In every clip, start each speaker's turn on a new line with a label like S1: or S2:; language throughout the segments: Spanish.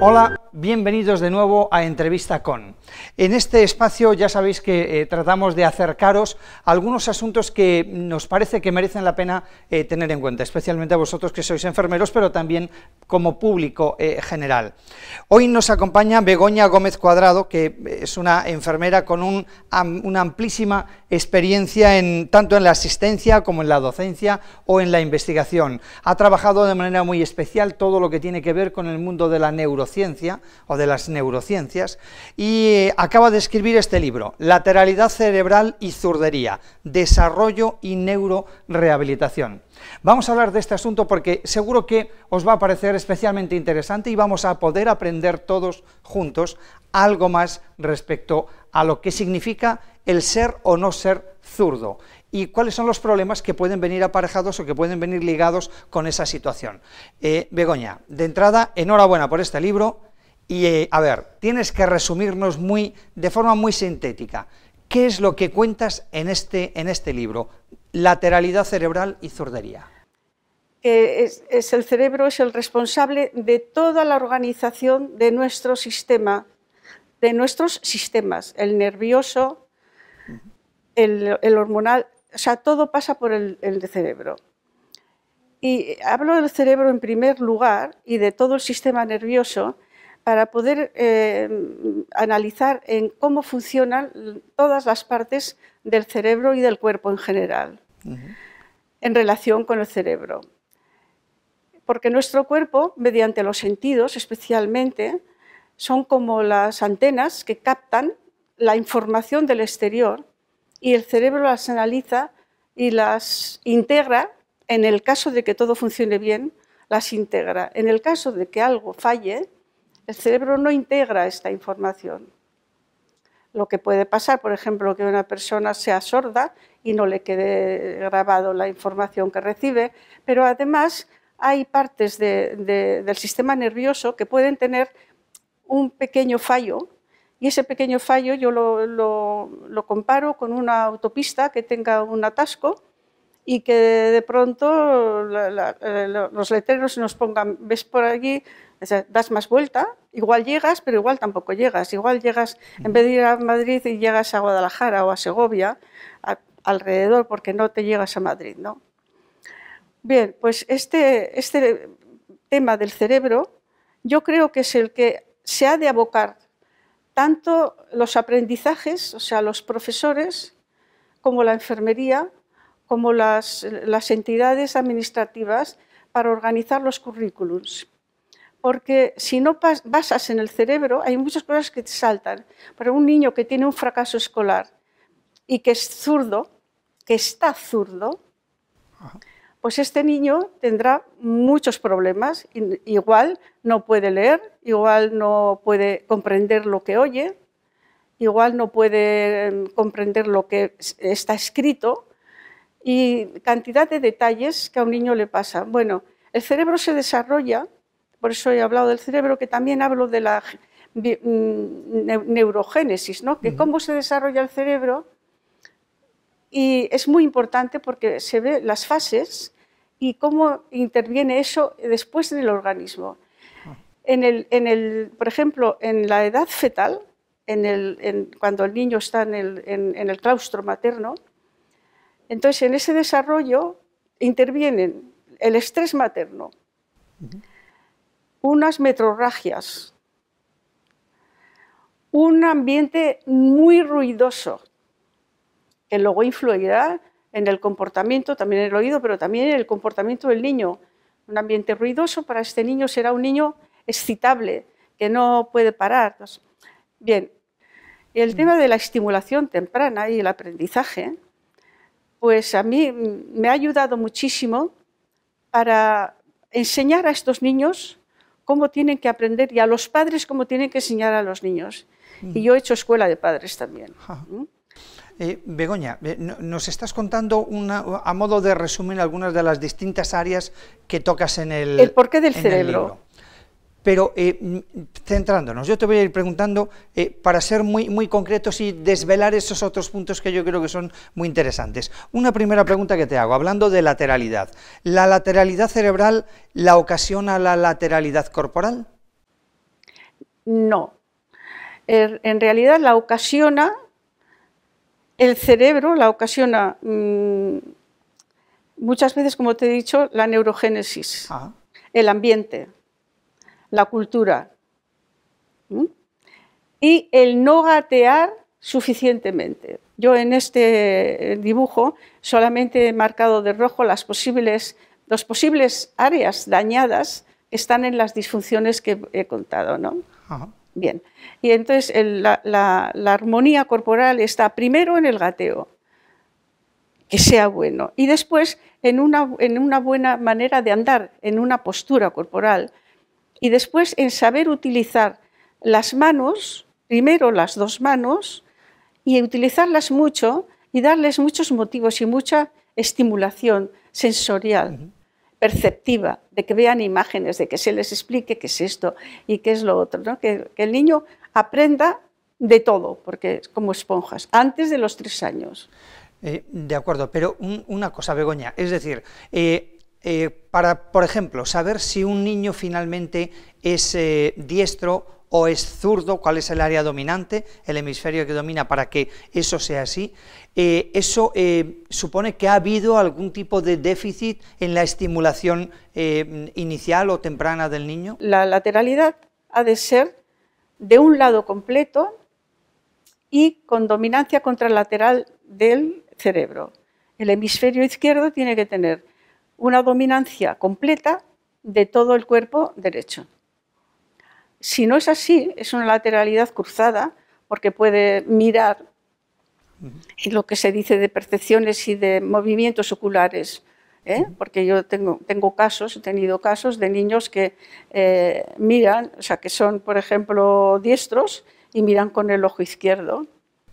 S1: Hola, bienvenidos de nuevo a Entrevista con. En este espacio ya sabéis que tratamos de acercaros a algunos asuntos que nos parece que merecen la pena tener en cuenta, especialmente a vosotros que sois enfermeros, pero también como público general. Hoy nos acompaña Begoña Gómez Cuadrado, que es una enfermera con una amplísima experiencia tanto en la asistencia como en la docencia o en la investigación. Ha trabajado de manera muy especial todo lo que tiene que ver con el mundo de la neurociencia o de las neurociencias y acaba de escribir este libro, Lateralidad cerebral y zurdería, desarrollo y neurorehabilitación. Vamos a hablar de este asunto porque seguro que os va a parecer especialmente interesante y vamos a poder aprender todos juntos algo más respecto a lo que significa el ser o no ser zurdo y cuáles son los problemas que pueden venir aparejados o que pueden venir ligados con esa situación. Begoña, de entrada, enhorabuena por este libro y, a ver, tienes que resumirnos de forma muy sintética. ¿Qué es lo que cuentas en este libro? Lateralidad cerebral y zurdería.
S2: El cerebro es el responsable de toda la organización de nuestro sistema, de nuestros sistemas, el nervioso, el hormonal, o sea, todo pasa por el cerebro. Y hablo del cerebro en primer lugar y de todo el sistema nervioso para poder analizar en cómo funcionan todas las partes del cerebro y del cuerpo en general, en relación con el cerebro. Porque nuestro cuerpo, mediante los sentidos especialmente, son como las antenas que captan la información del exterior y el cerebro las analiza y las integra. En el caso de que todo funcione bien, las integra. En el caso de que algo falle, el cerebro no integra esta información. Lo que puede pasar, por ejemplo, que una persona sea sorda y no le quede grabado la información que recibe, pero además hay partes del sistema nervioso que pueden tener un pequeño fallo, y ese pequeño fallo yo lo comparo con una autopista que tenga un atasco y que de pronto los letreros nos pongan, ves por allí, das más vuelta, igual llegas, pero igual tampoco llegas. Igual llegas, en vez de ir a Madrid, y llegas a Guadalajara o a Segovia, alrededor, porque no te llegas a Madrid, ¿no? Bien, pues este tema del cerebro yo creo que es el que se ha de abocar tanto los aprendizajes, o sea, los profesores, como la enfermería, como las entidades administrativas para organizar los currículums. Porque si no basas en el cerebro, hay muchas cosas que te saltan. Para un niño que tiene un fracaso escolar y que es zurdo, que está zurdo, pues este niño tendrá muchos problemas. Igual no puede leer, igual no puede comprender lo que oye, igual no puede comprender lo que está escrito, y cantidad de detalles que a un niño le pasa. Bueno, el cerebro se desarrolla, por eso he hablado del cerebro, que también hablo de la neurogénesis, ¿no? Que cómo se desarrolla el cerebro, y es muy importante porque se ve las fases y cómo interviene eso después del organismo. Por ejemplo, en la edad fetal, cuando el niño está en el claustro materno, entonces en ese desarrollo intervienen el estrés materno, unas metrorragias, un ambiente muy ruidoso, que luego influirá en el comportamiento, también en el oído, pero también en el comportamiento del niño. Un ambiente ruidoso para este niño será un niño excitable, que no puede parar. Bien, el tema de la estimulación temprana y el aprendizaje, pues a mí me ha ayudado muchísimo para enseñar a estos niños cómo tienen que aprender y a los padres cómo tienen que enseñar a los niños. Y yo he hecho escuela de padres también.
S1: Begoña, nos estás contando a modo de resumen algunas de las distintas áreas que tocas en el
S2: porqué del cerebro.
S1: Pero centrándonos, yo te voy a ir preguntando para ser muy concretos y desvelar esos otros puntos que yo creo que son muy interesantes. Una primera pregunta que te hago, hablando de lateralidad. ¿La lateralidad cerebral la ocasiona la lateralidad corporal?
S2: No. En realidad la ocasiona el cerebro, la ocasiona muchas veces, como te he dicho, la neurogénesis, el ambiente, la cultura. Y el no gatear suficientemente. Yo en este dibujo solamente he marcado de rojo las posibles áreas dañadas que están en las disfunciones que he contado, ¿no? Bien, y entonces la armonía corporal está primero en el gateo, que sea bueno, y después en una buena manera de andar, en una postura corporal, y después en saber utilizar las manos, primero las dos manos, y utilizarlas mucho y darles muchos motivos y mucha estimulación sensorial, perceptiva, de que vean imágenes, de que se les explique qué es esto y qué es lo otro, ¿no? Que el niño aprenda de todo, porque es como esponjas, antes de los 3 años.
S1: De acuerdo, pero una cosa, Begoña, es decir, para, por ejemplo, saber si un niño finalmente es diestro o es zurdo, cuál es el área dominante, el hemisferio que domina para que eso sea así, eso supone que ha habido algún tipo de déficit en la estimulación inicial o temprana del niño.
S2: La lateralidad ha de ser de un lado completo y con dominancia contralateral del cerebro. El hemisferio izquierdo tiene que tener una dominancia completa de todo el cuerpo derecho. Si no es así, es una lateralidad cruzada, porque puede mirar en lo que se dice de percepciones y de movimientos oculares, porque yo he tenido casos de niños que miran, o sea, que son, por ejemplo, diestros y miran con el ojo izquierdo.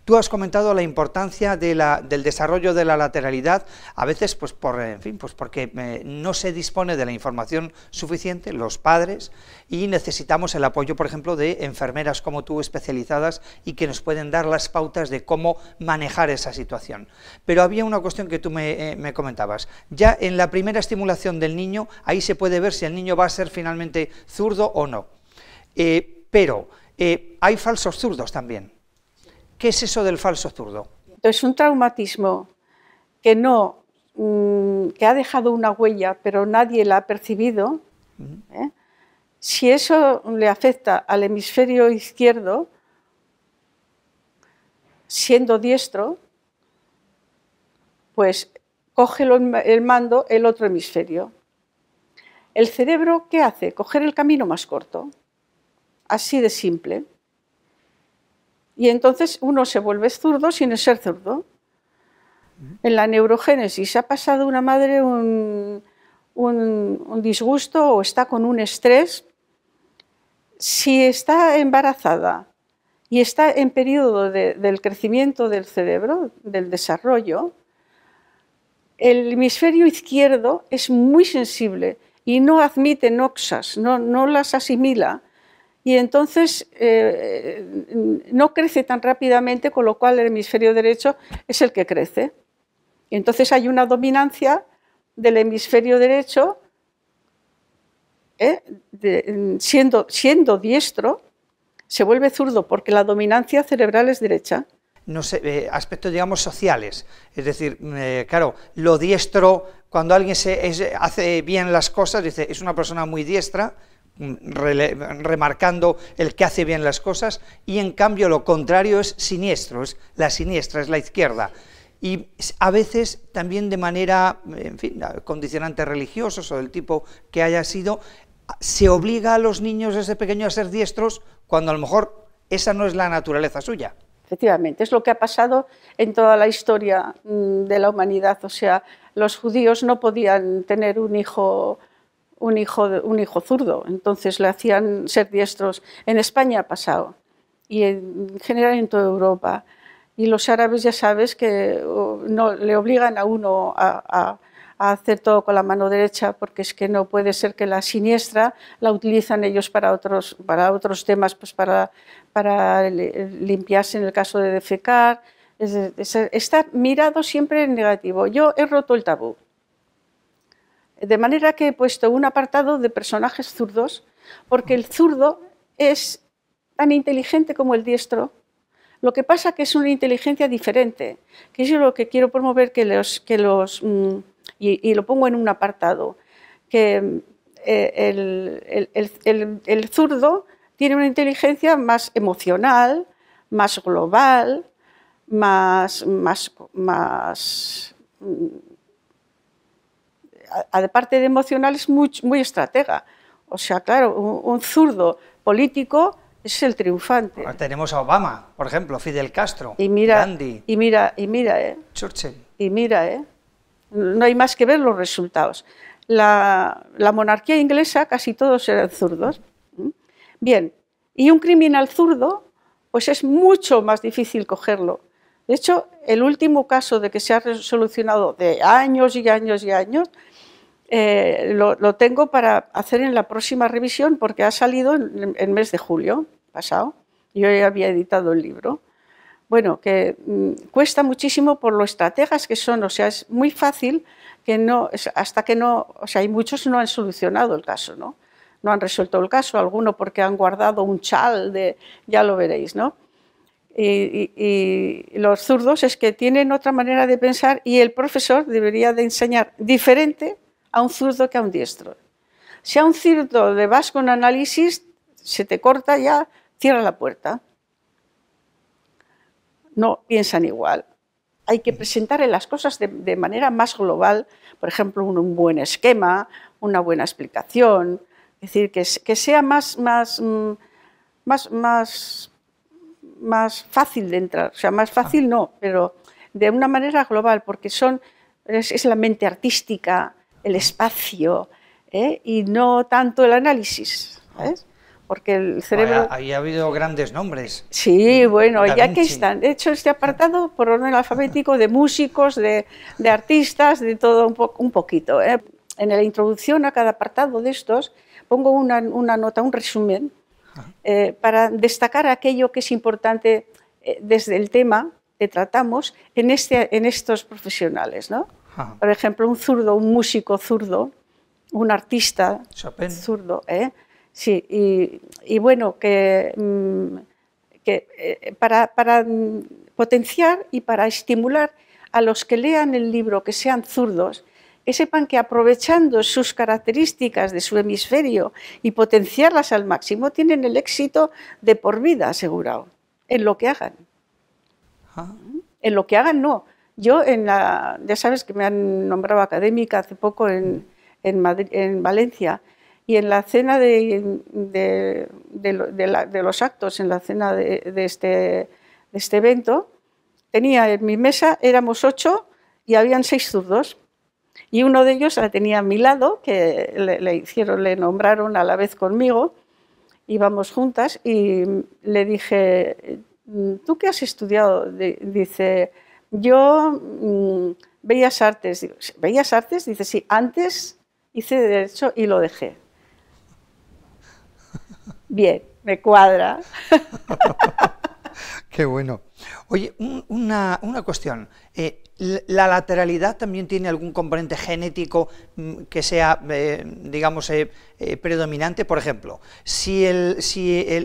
S1: Tú has comentado la importancia del desarrollo de la lateralidad, a veces pues porque no se dispone de la información suficiente, los padres, y necesitamos el apoyo, por ejemplo, de enfermeras como tú, especializadas, y que nos pueden dar las pautas de cómo manejar esa situación. Pero había una cuestión que tú me comentabas. Ya en la primera estimulación del niño, ahí se puede ver si el niño va a ser finalmente zurdo o no. Pero hay falsos zurdos también. ¿Qué es eso del falso zurdo?
S2: Es un traumatismo que ha dejado una huella, pero nadie la ha percibido. Si eso le afecta al hemisferio izquierdo, siendo diestro, pues coge el mando el otro hemisferio. El cerebro, ¿qué hace? Coger el camino más corto, así de simple. Y entonces uno se vuelve zurdo sin ser zurdo. En la neurogénesis ha pasado una madre un disgusto o está con un estrés. Si está embarazada y está en periodo del crecimiento del cerebro, del desarrollo, el hemisferio izquierdo es muy sensible y no admite noxas, no las asimila. Y entonces no crece tan rápidamente, con lo cual el hemisferio derecho es el que crece. Y entonces hay una dominancia del hemisferio derecho, siendo diestro, se vuelve zurdo porque la dominancia cerebral es derecha.
S1: No sé, aspectos, digamos, sociales. Es decir, claro, lo diestro, cuando alguien hace bien las cosas, dice, es una persona muy diestra, remarcando el que hace bien las cosas, y en cambio lo contrario es siniestro, es la siniestra, es la izquierda. Y a veces también de manera, en fin, condicionantes religiosos o del tipo que haya sido, se obliga a los niños desde pequeños a ser diestros cuando a lo mejor esa no es la naturaleza suya.
S2: Efectivamente, es lo que ha pasado en toda la historia de la humanidad. O sea, los judíos no podían tener un hijo zurdo, entonces le hacían ser diestros. En España ha pasado, y en general en toda Europa. Y los árabes, ya sabes, que no le obligan a uno a hacer todo con la mano derecha, porque es que no puede ser que la siniestra la utilizan ellos para otros temas, pues para limpiarse en el caso de defecar. Está mirado siempre en negativo. Yo he roto el tabú. De manera que he puesto un apartado de personajes zurdos, porque el zurdo es tan inteligente como el diestro. Lo que pasa que es una inteligencia diferente, que es lo que quiero promover, y lo pongo en un apartado, que el zurdo tiene una inteligencia más emocional, más global, aparte de emocional, es muy estratega. O sea, claro, un zurdo político es el triunfante.
S1: Ahora tenemos a Obama, por ejemplo, Fidel Castro,
S2: Y mira,
S1: Gandhi, Churchill.
S2: Y mira, no hay más que ver los resultados. La monarquía inglesa casi todos eran zurdos. Bien, y un criminal zurdo, pues es mucho más difícil cogerlo. De hecho, el último caso de que se ha solucionado de años y años y años, lo tengo para hacer en la próxima revisión porque ha salido en el mes de julio pasado. Yo ya había editado el libro. Bueno, que cuesta muchísimo por lo estrategas que son, o sea, es muy fácil que no, hasta que no, o sea, hay muchos que no han solucionado el caso, ¿no? No han resuelto el caso, alguno porque han guardado un chal de, ya lo veréis, ¿no? Y los zurdos es que tienen otra manera de pensar y el profesor debería de enseñar diferente a un zurdo que a un diestro. Si a un zurdo le vas con análisis, se te corta ya, cierra la puerta. No piensan igual. Hay que presentar las cosas de manera más global, por ejemplo, un buen esquema, una buena explicación, es decir, que sea más fácil de entrar, o sea, más fácil no, pero de una manera global, porque es la mente artística, el espacio, y no tanto el análisis, ¿sabes? Porque el cerebro...
S1: Ahí ha habido grandes nombres.
S2: Sí, bueno, ya que están. De hecho, este apartado, por orden alfabético, de músicos, de artistas, de todo un poquito. En la introducción a cada apartado de estos pongo una nota, un resumen, para destacar aquello que es importante desde el tema que tratamos en estos profesionales, ¿no? Por ejemplo, un zurdo, un músico zurdo, un artista
S1: Chopin.
S2: Zurdo, sí, y bueno, para potenciar y para estimular a los que lean el libro que sean zurdos, que sepan que aprovechando sus características de su hemisferio y potenciarlas al máximo, tienen el éxito de por vida asegurado, en lo que hagan. En lo que hagan no. Yo, ya sabes que me han nombrado académica hace poco en Valencia, y en la cena de los actos, en la cena de este evento, tenía en mi mesa, éramos 8 y habían 6 zurdos. Y uno de ellos la tenía a mi lado, que le nombraron a la vez conmigo, íbamos juntas y le dije, ¿tú qué has estudiado? Dice, yo Bellas Artes. Digo, ¿Bellas Artes? Dice, sí, antes hice Derecho y lo dejé. Bien, me cuadra.
S1: Qué bueno. Oye, una cuestión. ¿La lateralidad también tiene algún componente genético que sea, digamos, predominante? Por ejemplo, si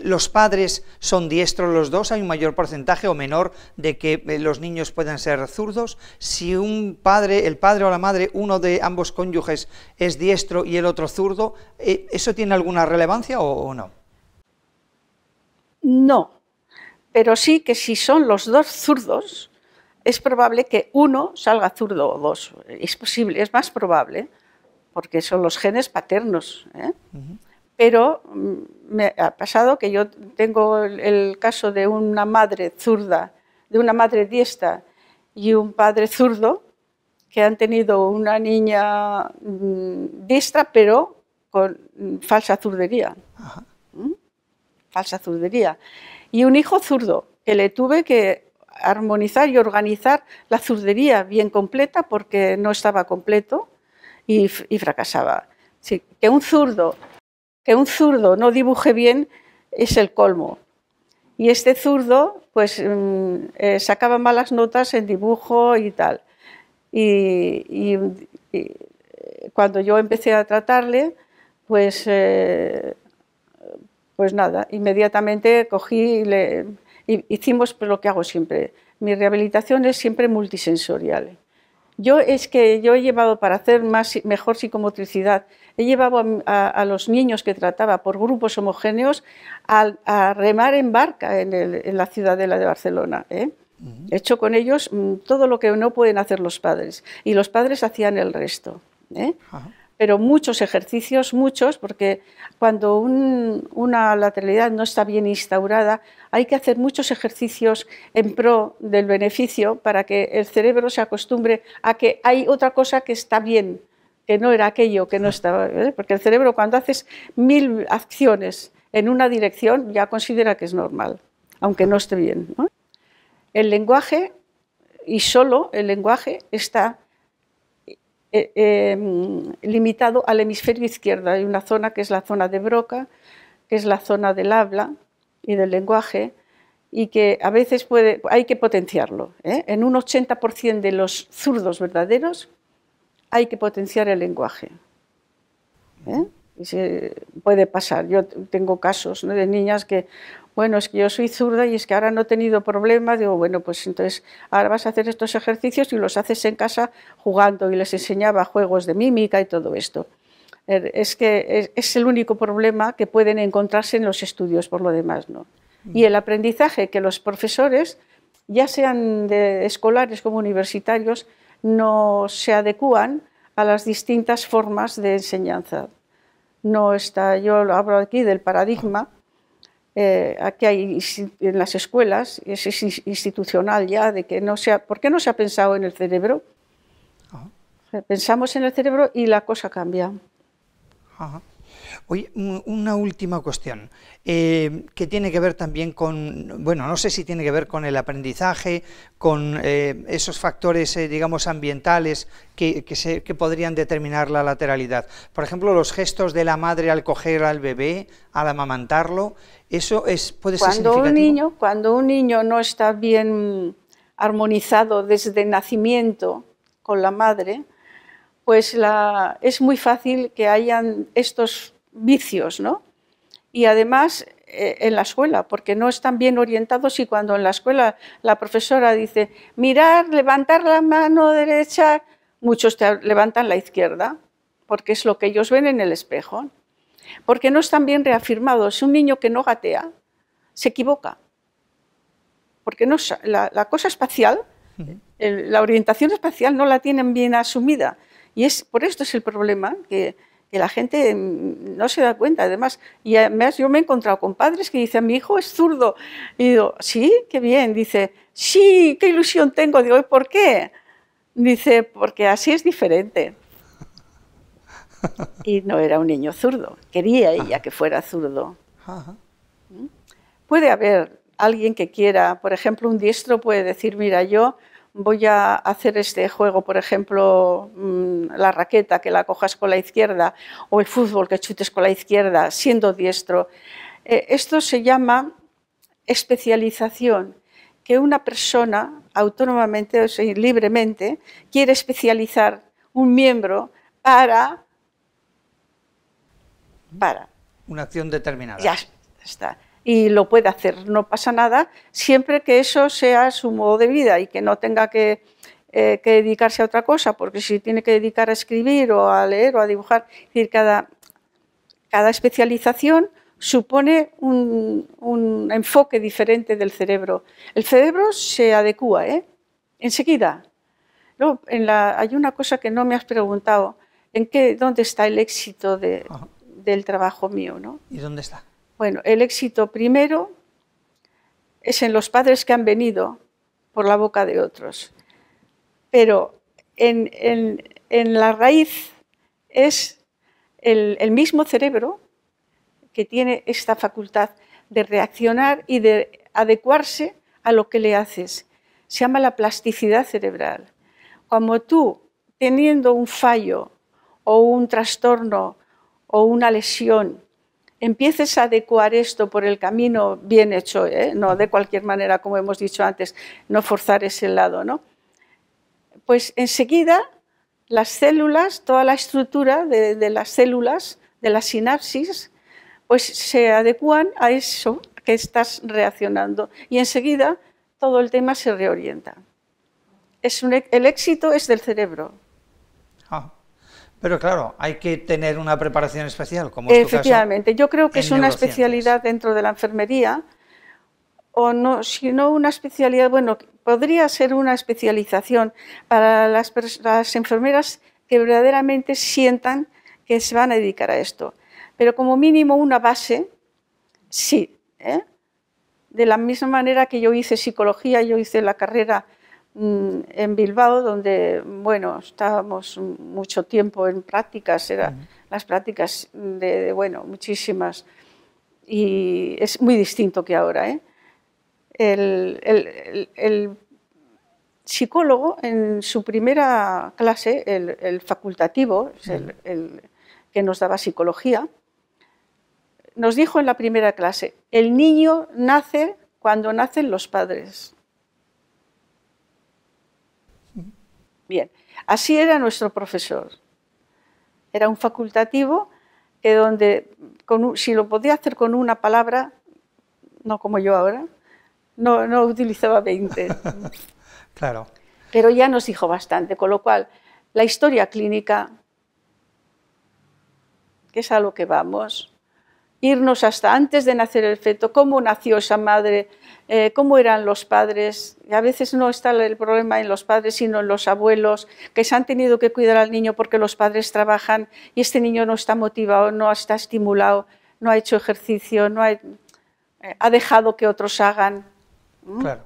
S1: los padres son diestros los dos, ¿hay un mayor porcentaje o menor de que los niños puedan ser zurdos? Si el padre o la madre, uno de ambos cónyuges es diestro y el otro zurdo, ¿eso tiene alguna relevancia o no?
S2: No, pero sí que si son los dos zurdos, es probable que uno salga zurdo o dos. Es posible, es más probable, porque son los genes paternos. Pero me ha pasado que yo tengo el caso de una madre zurda, de una madre diestra y un padre zurdo, que han tenido una niña diestra, pero con falsa zurdería. Falsa zurdería. Y un hijo zurdo, que le tuve que armonizar y organizar la zurdería bien completa porque no estaba completo y fracasaba. Sí, que un zurdo no dibuje bien es el colmo. Y este zurdo pues sacaba malas notas en dibujo y tal. Y cuando yo empecé a tratarle, pues Pues nada, inmediatamente cogí y hicimos pues, lo que hago siempre. Mi rehabilitación es siempre multisensorial. Yo he llevado, para hacer mejor psicomotricidad, he llevado a los niños que trataba por grupos homogéneos a remar en barca en la Ciudadela de Barcelona. He hecho con ellos todo lo que no pueden hacer los padres, y los padres hacían el resto. Pero muchos ejercicios, porque cuando una lateralidad no está bien instaurada, hay que hacer muchos ejercicios en pro del beneficio para que el cerebro se acostumbre a que hay otra cosa que está bien, que no era aquello que no estaba, porque el cerebro, cuando haces 1000 acciones en una dirección, ya considera que es normal, aunque no esté bien, ¿no? El lenguaje, y solo el lenguaje, está limitado al hemisferio izquierdo. Hay una zona que es la zona de Broca, que es la zona del habla y del lenguaje, y que a veces hay que potenciarlo. En un 80% de los zurdos verdaderos hay que potenciar el lenguaje. Y puede pasar. Yo tengo casos, ¿no?, de niñas que, bueno, es que yo soy zurda y es que ahora no he tenido problemas. Digo, bueno, pues entonces ahora vas a hacer estos ejercicios y los haces en casa jugando, y les enseñaba juegos de mímica y todo esto. Es que es el único problema que pueden encontrarse en los estudios, por lo demás, ¿no? Y el aprendizaje, que los profesores, ya sean escolares como universitarios, no se adecúan a las distintas formas de enseñanza. No está, yo hablo aquí del paradigma. Aquí hay en las escuelas, es institucional ya, de que no sea, ¿por qué no se ha pensado en el cerebro? Pensamos en el cerebro y la cosa cambia.
S1: Oye, una última cuestión, que tiene que ver también con, bueno, no sé si tiene que ver con el aprendizaje, con esos factores, digamos, ambientales que podrían determinar la lateralidad. Por ejemplo, los gestos de la madre al coger al bebé, al amamantarlo, ¿eso puede ser significativo?
S2: Cuando un niño no está bien armonizado desde el nacimiento con la madre, pues es muy fácil que hayan estos vicios, ¿no? Y además en la escuela, porque no están bien orientados, y cuando en la escuela la profesora dice mirar, levantar la mano derecha, muchos levantan la izquierda, porque es lo que ellos ven en el espejo, porque no están bien reafirmados. Un niño que no gatea se equivoca, porque no, la cosa espacial, la orientación espacial no la tienen bien asumida. Y por esto es el problema, que la gente no se da cuenta. Además, yo me he encontrado con padres que dicen, mi hijo es zurdo. Y digo, ¿sí? Qué bien. Dice, sí, qué ilusión tengo. Digo, ¿y por qué? Dice, porque así es diferente. Y no era un niño zurdo. Quería ella que fuera zurdo. Puede haber alguien que quiera, por ejemplo, un diestro puede decir, mira, yo voy a hacer este juego, por ejemplo, la raqueta, que la cojas con la izquierda, o el fútbol, que chutes con la izquierda, siendo diestro. Esto se llama especialización, que una persona autónomamente, o sea, libremente, quiere especializar un miembro para
S1: una acción determinada.
S2: Ya está. Y lo puede hacer, no pasa nada, siempre que eso sea su modo de vida y que no tenga que dedicarse a otra cosa, porque si tiene que dedicar a escribir o a leer o a dibujar, es decir, cada especialización supone un enfoque diferente del cerebro. El cerebro se adecúa, enseguida. Luego, hay una cosa que no me has preguntado, ¿dónde está el éxito del trabajo mío, ¿no?
S1: ¿Y dónde está?
S2: Bueno, el éxito primero es en los padres que han venido por la boca de otros, pero en la raíz es el mismo cerebro que tiene esta facultad de reaccionar y de adecuarse a lo que le haces. Se llama la plasticidad cerebral. Como tú, teniendo un fallo o un trastorno o una lesión, empieces a adecuar esto por el camino bien hecho, no de cualquier manera, como hemos dicho antes, no forzar ese lado, ¿no? Pues enseguida las células, toda la estructura de las células, de la sinapsis, pues se adecúan a eso que estás reaccionando y enseguida todo el tema se reorienta. El éxito es del cerebro.
S1: Pero claro, hay que tener una preparación especial, como es tu caso.
S2: Efectivamente, yo creo que es una especialidad dentro de la enfermería, o no, si no una especialidad, bueno, podría ser una especialización para las enfermeras que verdaderamente sientan que se van a dedicar a esto. Pero como mínimo una base, sí. De la misma manera que yo hice psicología, yo hice la carrera en Bilbao, donde, bueno, estábamos mucho tiempo en prácticas, eran las prácticas bueno, muchísimas, y es muy distinto que ahora. El psicólogo, en su primera clase, el facultativo, el que nos daba psicología, nos dijo en la primera clase: el niño nace cuando nacen los padres. Bien, así era nuestro profesor. Era un facultativo que si lo podía hacer con una palabra, no como yo ahora, no utilizaba 20.
S1: Claro.
S2: Pero ya nos dijo bastante, con lo cual la historia clínica, que es a lo que vamos, irnos hasta antes de nacer el feto, cómo nació esa madre, cómo eran los padres. Y a veces no está el problema en los padres, sino en los abuelos, que se han tenido que cuidar al niño porque los padres trabajan y este niño no está motivado, no está estimulado, no ha hecho ejercicio, ha dejado que otros hagan.
S1: Claro.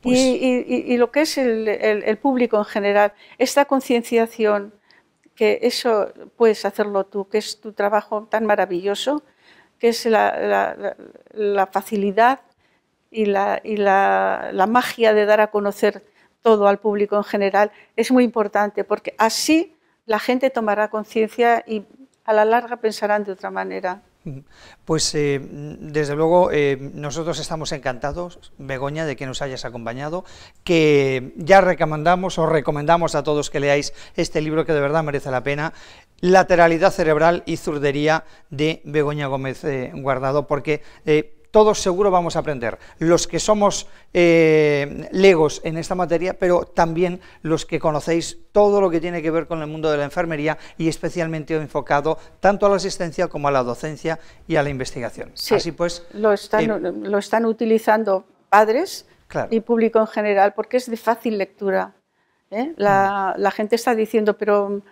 S1: Pues...
S2: Y lo que es el público en general, esta concienciación, que eso puedes hacerlo tú, que es tu trabajo tan maravilloso, que es la facilidad y la magia de dar a conocer todo al público en general, es muy importante, porque así la gente tomará conciencia y a la larga pensarán de otra manera.
S1: Pues desde luego nosotros estamos encantados, Begoña, de que nos hayas acompañado, que ya recomendamos a todos que leáis este libro, que de verdad merece la pena, Lateralidad cerebral y zurdería, de Begoña Gómez Guardado, porque todos seguro vamos a aprender, los que somos legos en esta materia, pero también los que conocéis todo lo que tiene que ver con el mundo de la enfermería y especialmente enfocado tanto a la asistencia como a la docencia y a la investigación.
S2: Sí,
S1: así pues,
S2: lo están utilizando padres, claro, y público en general, porque es de fácil lectura. La gente está diciendo, pero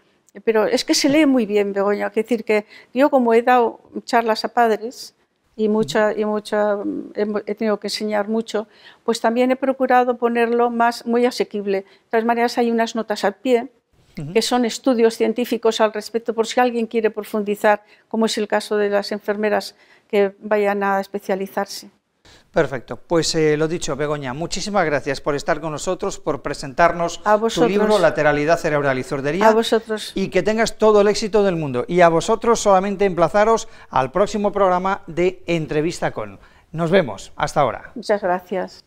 S2: es que se lee muy bien, Begoña. Es decir, que yo, como he dado charlas a padres, y he tenido que enseñar mucho, pues también he procurado ponerlo muy asequible. De todas maneras, hay unas notas al pie, que son estudios científicos al respecto, por si alguien quiere profundizar, como es el caso de las enfermeras que vayan a especializarse.
S1: Perfecto, pues lo dicho, Begoña, muchísimas gracias por estar con nosotros, por presentarnos tu libro Lateralidad cerebral y zurdería.
S2: A vosotros.
S1: Y que tengas todo el éxito del mundo. Y a vosotros solamente emplazaros al próximo programa de Entrevista con. Nos vemos, hasta ahora.
S2: Muchas gracias.